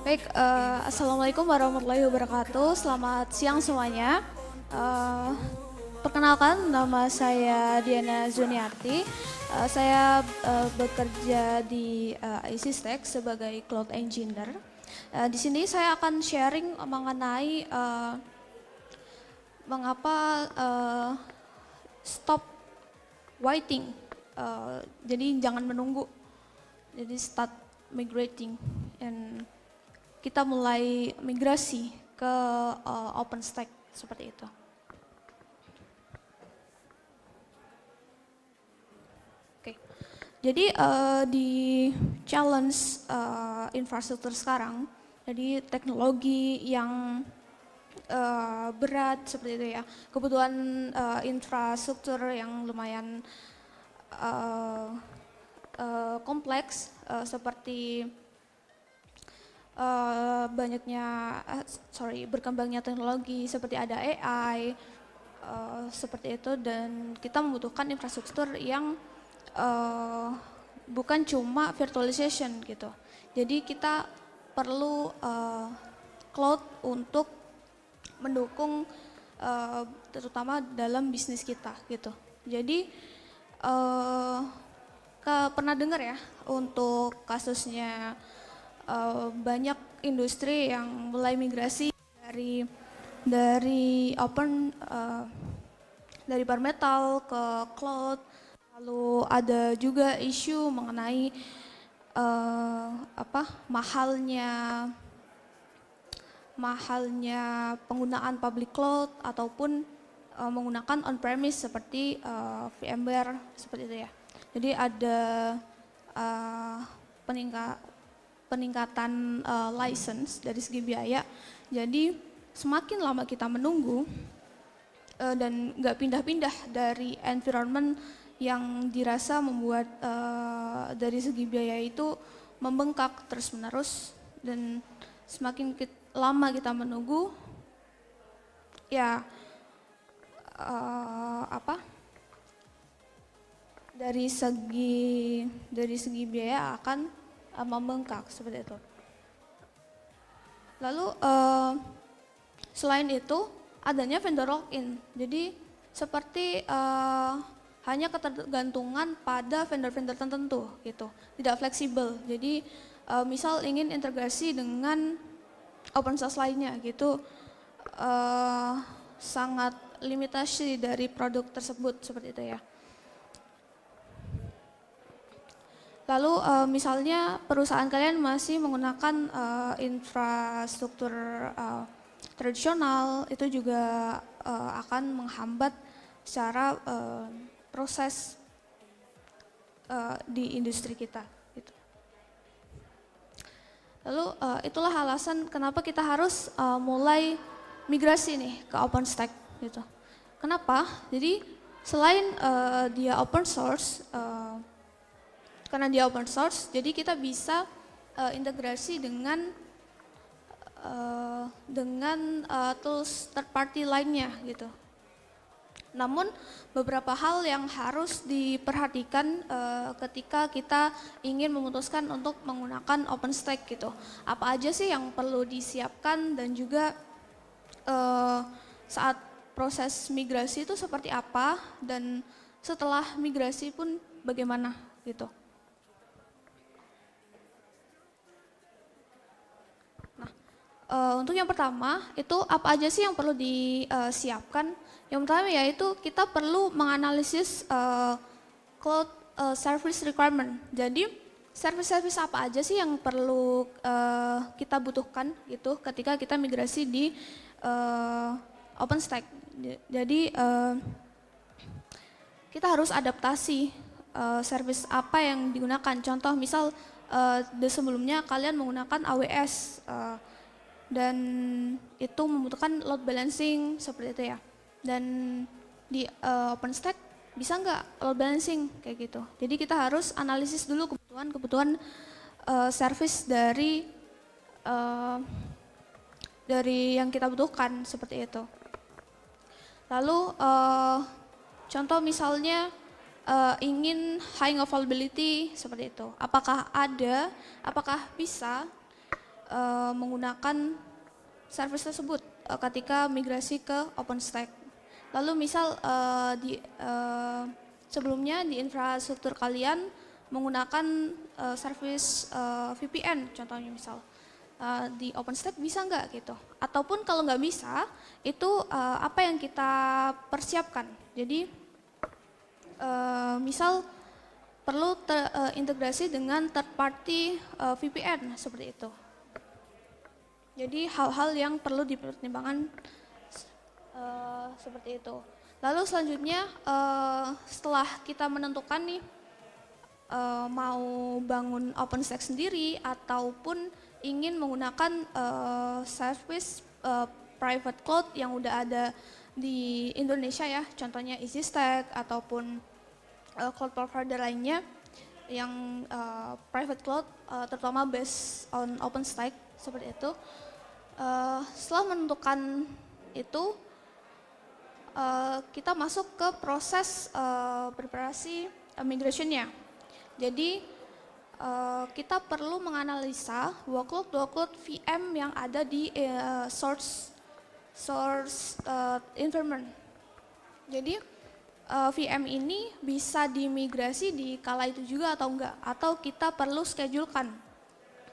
Baik, Assalamualaikum warahmatullahi wabarakatuh. Selamat siang semuanya. Eh, Perkenalkan, nama saya Diana Zuniarti. Saya bekerja di IC Stack sebagai Cloud Engineer. Di sini saya akan sharing mengenai mengapa stop waiting. Jadi jangan menunggu. Jadi start migrating. And kita mulai migrasi ke OpenStack seperti itu. Oke, jadi di challenge infrastruktur sekarang, jadi teknologi yang berat seperti itu ya, kebutuhan infrastruktur yang lumayan kompleks seperti berkembangnya teknologi seperti ada AI seperti itu, dan kita membutuhkan infrastruktur yang bukan cuma virtualization gitu. Jadi kita perlu cloud untuk mendukung terutama dalam bisnis kita gitu. Jadi pernah dengar ya untuk kasusnya banyak industri yang mulai migrasi dari dari bare metal ke cloud. Lalu ada juga isu mengenai mahalnya penggunaan public cloud ataupun menggunakan on-premise seperti VMware seperti itu ya. Jadi ada peningkatan license dari segi biaya. Jadi semakin lama kita menunggu dan nggak pindah-pindah dari environment yang dirasa membuat dari segi biaya itu membengkak terus-menerus, dan semakin lama kita menunggu, ya dari segi biaya akan membengkak seperti itu. Lalu selain itu adanya vendor lock-in. Jadi seperti hanya ketergantungan pada vendor-vendor tertentu gitu, tidak fleksibel. Jadi misal ingin integrasi dengan open source lainnya gitu, sangat limitasi dari produk tersebut seperti itu ya. Lalu misalnya perusahaan kalian masih menggunakan infrastruktur tradisional, itu juga akan menghambat secara proses di industri kita. Gitu. Lalu itulah alasan kenapa kita harus mulai migrasi nih ke OpenStack. Gitu. Kenapa? Jadi selain dia open source, karena dia open source, jadi kita bisa integrasi dengan tools third party lainnya gitu. Namun beberapa hal yang harus diperhatikan ketika kita ingin memutuskan untuk menggunakan OpenStack gitu. Apa aja sih yang perlu disiapkan, dan juga saat proses migrasi itu seperti apa, dan setelah migrasi pun bagaimana gitu. Untuk yang pertama itu apa aja sih yang perlu disiapkan? Yang pertama yaitu kita perlu menganalisis cloud service requirement. Jadi service-service apa aja sih yang perlu kita butuhkan gitu ketika kita migrasi di OpenStack. Jadi kita harus adaptasi service apa yang digunakan. Contoh misal sebelumnya kalian menggunakan AWS. Dan itu membutuhkan load balancing seperti itu ya. Dan di OpenStack bisa nggak load balancing kayak gitu. Jadi kita harus analisis dulu kebutuhan service dari yang kita butuhkan seperti itu. Lalu contoh misalnya ingin high availability seperti itu. Apakah bisa menggunakan service tersebut ketika migrasi ke OpenStack. Lalu misal sebelumnya di infrastruktur kalian menggunakan service VPN contohnya misal. Di OpenStack bisa nggak gitu? Ataupun kalau nggak bisa, itu apa yang kita persiapkan? Jadi misal perlu integrasi dengan third party VPN seperti itu. Jadi hal-hal yang perlu dipertimbangkan seperti itu. Lalu selanjutnya setelah kita menentukan nih mau bangun OpenStack sendiri ataupun ingin menggunakan service private cloud yang udah ada di Indonesia ya, contohnya EasyStack ataupun cloud provider lainnya yang private cloud terutama based on OpenStack seperti itu. Setelah menentukan itu, kita masuk ke proses preparasi migration-nya. Jadi kita perlu menganalisa workload VM yang ada di source environment. Jadi VM ini bisa dimigrasi di kala itu juga atau enggak, atau kita perlu schedulekan.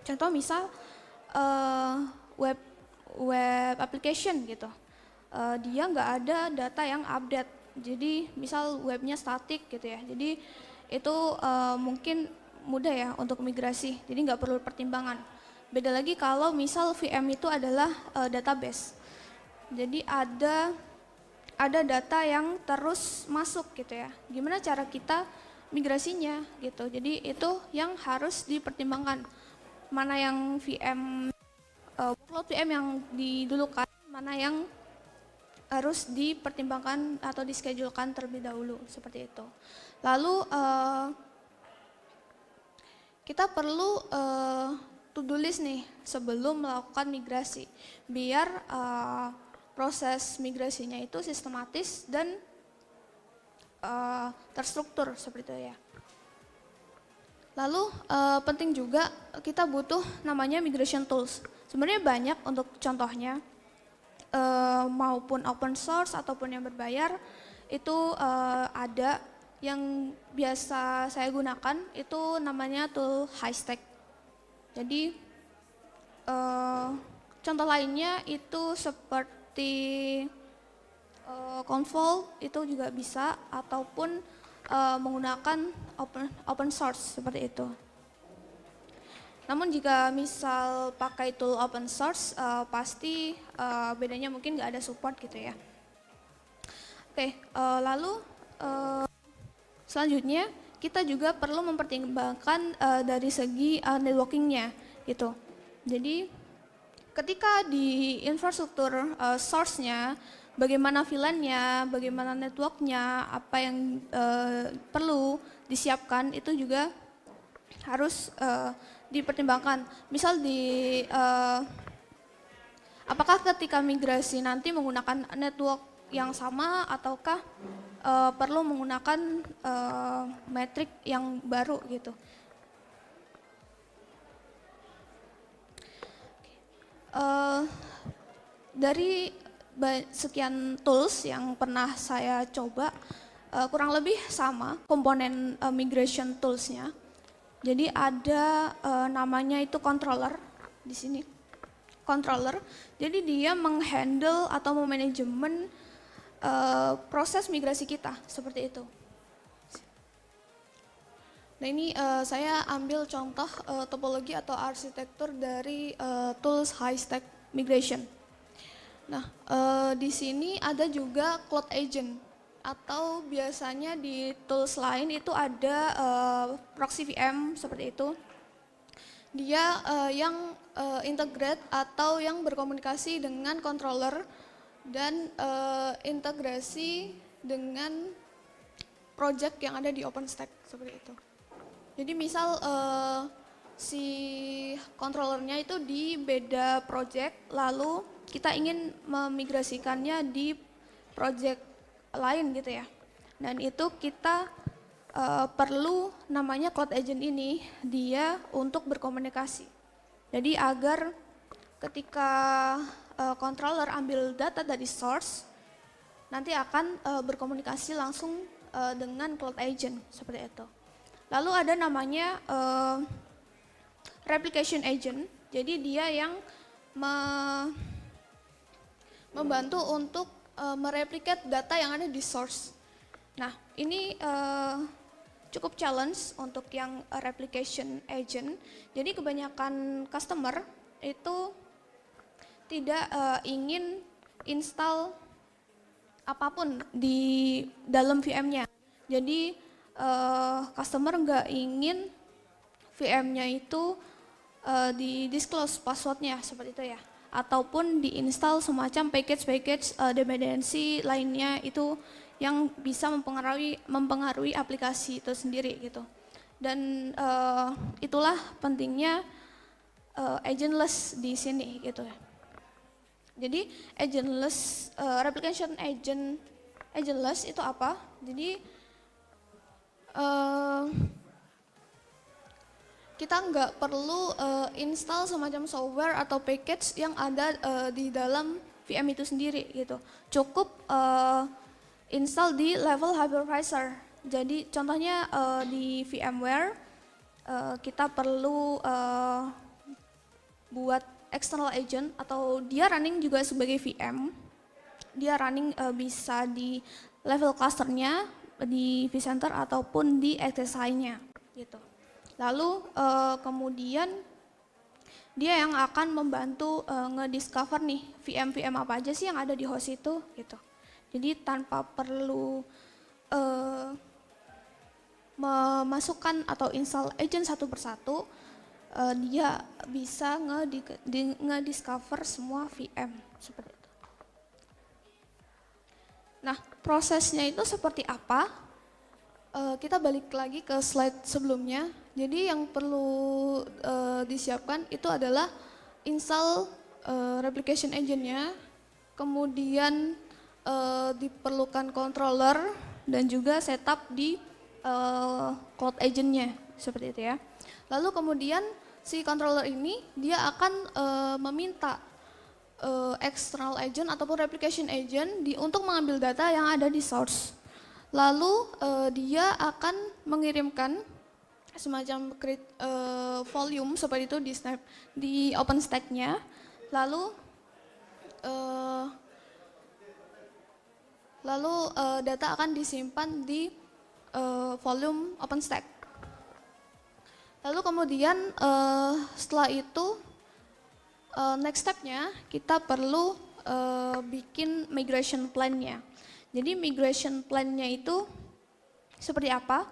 Contoh misal web application gitu, dia nggak ada data yang update, jadi misal webnya static gitu ya, jadi itu mungkin mudah ya untuk migrasi, jadi nggak perlu pertimbangan. Beda lagi kalau misal VM itu adalah database, jadi ada data yang terus masuk gitu ya, gimana cara kita migrasinya gitu, jadi itu yang harus dipertimbangkan, mana yang VM workload VM yang didulukan, mana yang harus dipertimbangkan atau dischedulekan terlebih dahulu, seperti itu. Lalu kita perlu to-do list nih sebelum melakukan migrasi, biar proses migrasinya itu sistematis dan terstruktur seperti itu ya. Lalu penting juga kita butuh namanya migration tools. Sebenarnya banyak untuk contohnya, maupun open source ataupun yang berbayar, itu ada yang biasa saya gunakan, itu namanya tool Highstack. Jadi contoh lainnya itu seperti Convol, itu juga bisa, ataupun menggunakan open source seperti itu. Namun jika misal pakai tool open source, pasti bedanya mungkin nggak ada support gitu ya. Oke, lalu selanjutnya kita juga perlu mempertimbangkan dari segi networkingnya gitu. Jadi ketika di infrastruktur source-nya, bagaimana VLAN-nya, bagaimana network-nya, apa yang perlu disiapkan itu juga harus dipertimbangkan. Misal apakah ketika migrasi nanti menggunakan network yang sama ataukah perlu menggunakan metrik yang baru gitu. Dari sekian tools yang pernah saya coba, kurang lebih sama komponen migration tools-nya. Jadi ada namanya itu controller di sini. Controller, jadi dia menghandle atau memanajemen proses migrasi kita, seperti itu. Nah ini saya ambil contoh topologi atau arsitektur dari tools Highstack Migration. Nah di sini ada juga Cloud Agent, atau biasanya di tools lain itu ada proxy VM seperti itu. Dia yang integrate atau yang berkomunikasi dengan controller dan integrasi dengan project yang ada di OpenStack seperti itu. Jadi misal si controllernya itu di beda project, lalu kita ingin memigrasikannya di project lain gitu ya. Dan itu kita perlu namanya cloud agent ini dia untuk berkomunikasi. Jadi agar ketika controller ambil data dari source, nanti akan berkomunikasi langsung dengan cloud agent seperti itu. Lalu ada namanya replication agent. Jadi dia yang membantu untuk mereplikat data yang ada di source. Nah, ini cukup challenge untuk yang replication agent. Jadi kebanyakan customer itu tidak ingin install apapun di dalam VM-nya. Jadi customer nggak ingin VM-nya itu di disclose passwordnya seperti itu ya, ataupun diinstal semacam package dependensi lainnya itu yang bisa mempengaruhi aplikasi itu sendiri gitu. Dan itulah pentingnya agentless di sini gitu ya. Jadi agentless replication agentless itu apa? Jadi kita nggak perlu install semacam software atau package yang ada di dalam VM itu sendiri gitu. Cukup install di level hypervisor. Jadi contohnya di VMware kita perlu buat external agent atau dia running juga sebagai VM. Dia running bisa di level clusternya, di vCenter ataupun di SSI-nya gitu. Lalu kemudian dia yang akan membantu ngediscover nih VM-VM apa aja sih yang ada di host itu gitu. Jadi tanpa perlu memasukkan atau install agent satu persatu, dia bisa ngediscover semua VM seperti itu. Nah, prosesnya itu seperti apa? Kita balik lagi ke slide sebelumnya. Jadi yang perlu disiapkan itu adalah install replication agent-nya, kemudian diperlukan controller dan juga setup di cloud agent-nya seperti itu ya. Lalu kemudian si controller ini dia akan meminta external agent ataupun replication agent untuk mengambil data yang ada di source. Lalu dia akan mengirimkan semacam create volume seperti itu di OpenStack-nya. Lalu data akan disimpan di volume OpenStack. Lalu kemudian setelah itu next step-nya kita perlu bikin migration plan-nya. Jadi migration plan-nya itu seperti apa?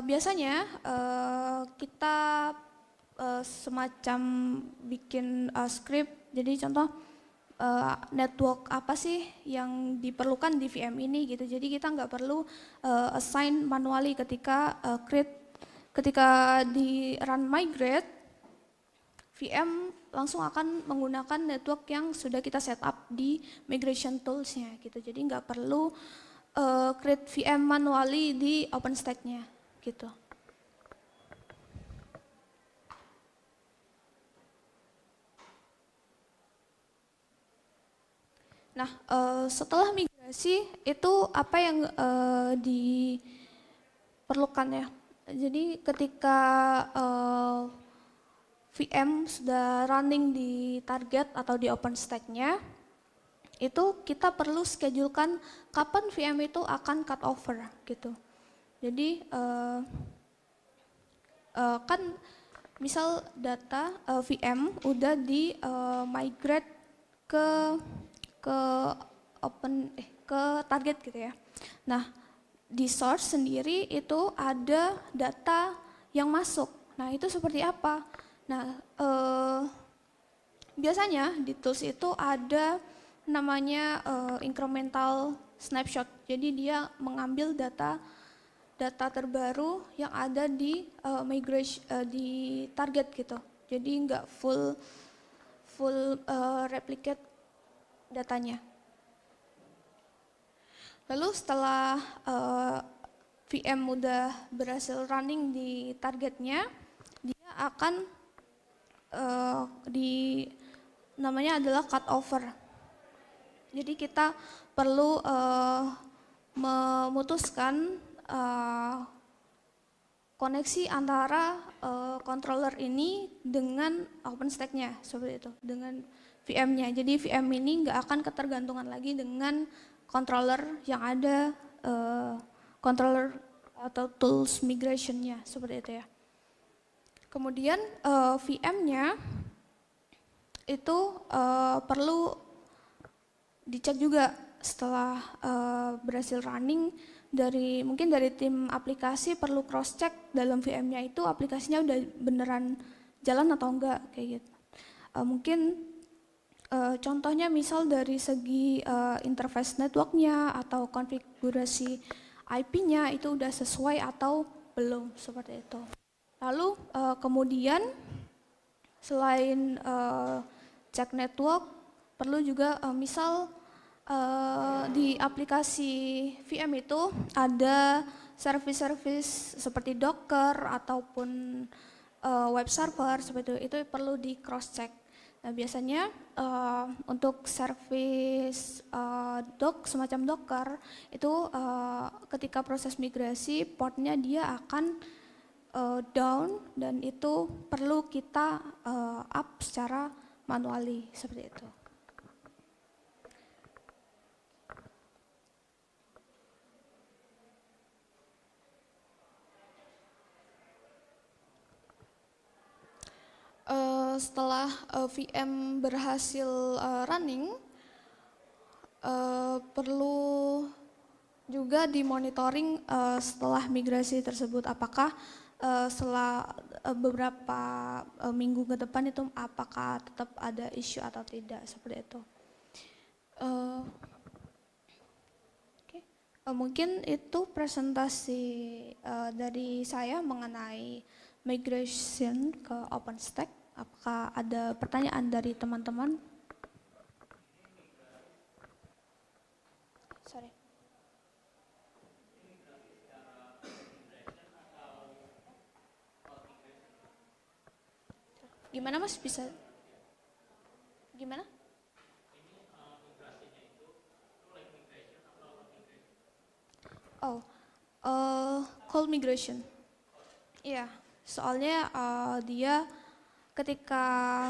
Biasanya kita semacam bikin script. Jadi contoh network apa sih yang diperlukan di VM ini gitu. Jadi kita nggak perlu assign manually ketika ketika di run migrate, VM langsung akan menggunakan network yang sudah kita setup di migration tools-nya gitu. Jadi nggak perlu create VM manually di OpenStack-nya gitu. Nah, setelah migrasi itu apa yang diperlukan ya? Jadi ketika VM sudah running di target atau di OpenStack-nya, itu kita perlu schedulekan kapan VM itu akan cut over gitu. Jadi kan misal data VM udah di migrate ke target gitu ya. Nah, di source sendiri itu ada data yang masuk. Nah, itu seperti apa? Nah, biasanya di tools itu ada namanya incremental snapshot. Jadi dia mengambil data terbaru yang ada di migration di target gitu. Jadi nggak full replicate datanya. Lalu setelah VM udah berhasil running di targetnya, dia akan namanya adalah cut over. Jadi kita perlu memutuskan koneksi antara controller ini dengan OpenStack-nya, seperti itu, dengan VM-nya. Jadi VM ini nggak akan ketergantungan lagi dengan controller yang ada, controller atau tools migration-nya, seperti itu ya. Kemudian VM-nya itu perlu dicek juga setelah berhasil running. Mungkin dari tim aplikasi perlu cross check dalam VM-nya itu aplikasinya udah beneran jalan atau enggak, kayak gitu. Mungkin contohnya misal dari segi interface networknya atau konfigurasi IP-nya itu udah sesuai atau belum, seperti itu. Lalu kemudian selain cek network, perlu juga misal di aplikasi VM itu ada service-service seperti Docker ataupun web server, seperti itu perlu di cross check. Nah, biasanya untuk service semacam Docker itu ketika proses migrasi portnya dia akan down dan itu perlu kita up secara manually, seperti itu. Setelah VM berhasil running, perlu juga dimonitoring setelah migrasi tersebut, apakah setelah beberapa minggu ke depan itu apakah tetap ada isu atau tidak, seperti itu. Mungkin itu presentasi dari saya mengenai migration ke OpenStack. Apakah ada pertanyaan dari teman-teman? Sorry. Gimana Mas, bisa? Gimana? Oh, cold migration. Iya, soalnya dia ketika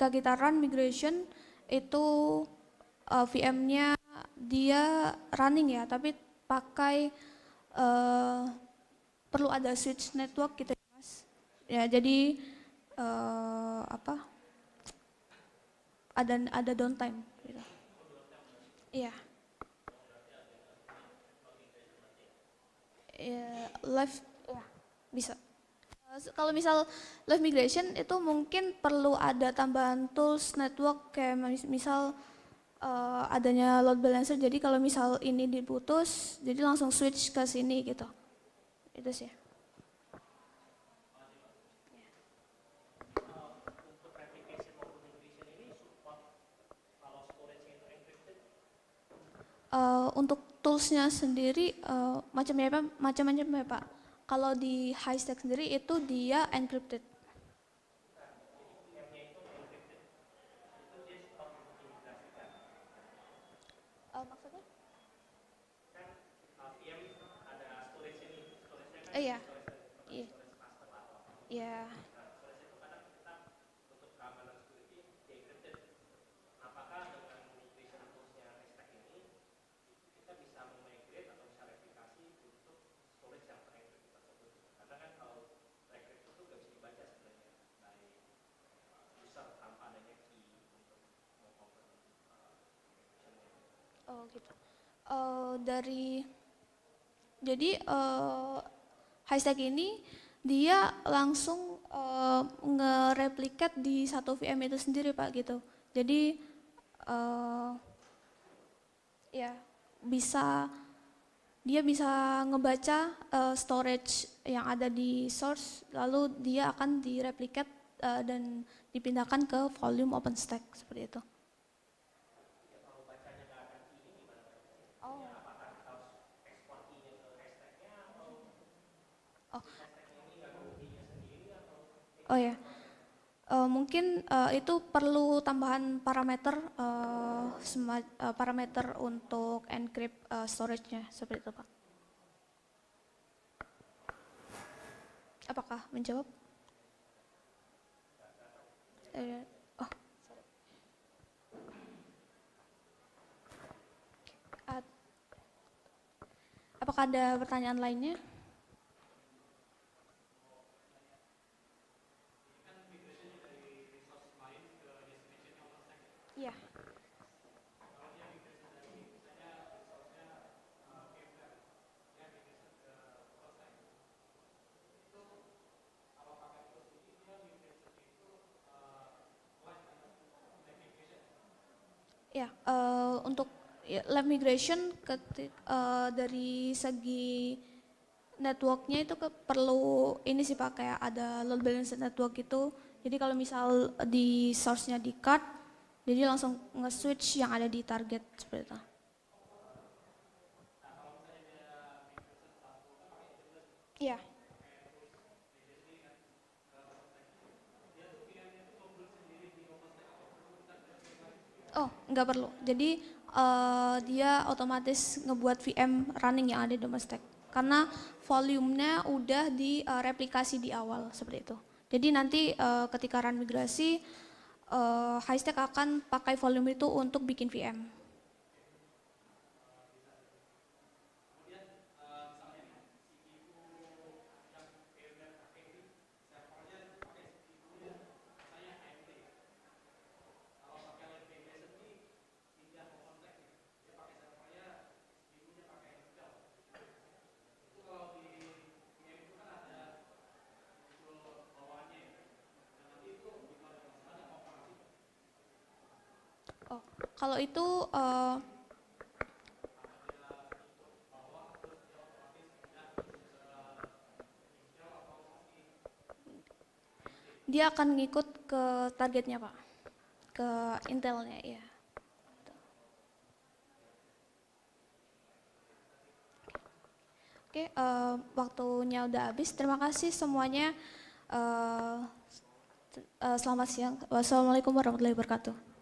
kita run migration itu VM-nya dia running ya, tapi pakai perlu ada switch network gitu ya Mas. Ya, jadi ada downtime gitu. Iya. Live ya, bisa. Kalau misal live migration itu mungkin perlu ada tambahan tools network kayak misal adanya load balancer, jadi kalau misal ini diputus jadi langsung switch ke sini gitu. Itu sih. Untuk toolsnya sendiri macam-macam ya Pak. Kalau di Highstack sendiri itu dia encrypted. Maksudnya? Iya. Iya. Iya. Oh gitu. Jadi Highstack ini dia langsung nge-replicate di satu VM itu sendiri Pak gitu. Jadi ya dia bisa ngebaca storage yang ada di source, lalu dia akan direplicate dan dipindahkan ke volume OpenStack, seperti itu. Oh ya, mungkin itu perlu tambahan parameter parameter untuk encrypt storage-nya seperti itu, Pak. Apakah menjawab? Oh, uh, apakah ada pertanyaan lainnya? Iya. Ya, untuk lab migration dari segi networknya itu perlu ini sih Pak, kayak ada load balanced network itu. Jadi kalau misal di source-nya di card, jadi langsung nge-switch yang ada di target seperti itu. Iya. Oh, nggak perlu. Jadi dia otomatis ngebuat VM running yang ada di domestic. Karena volumenya udah direplikasi di awal seperti itu. Jadi nanti ketika run migrasi, Highstack akan pakai volume itu untuk bikin VM. Oh, kalau itu dia akan ngikut ke targetnya Pak, ke Intelnya ya. Oke, waktunya udah habis. Terima kasih semuanya. Selamat siang. Wassalamualaikum warahmatullahi wabarakatuh.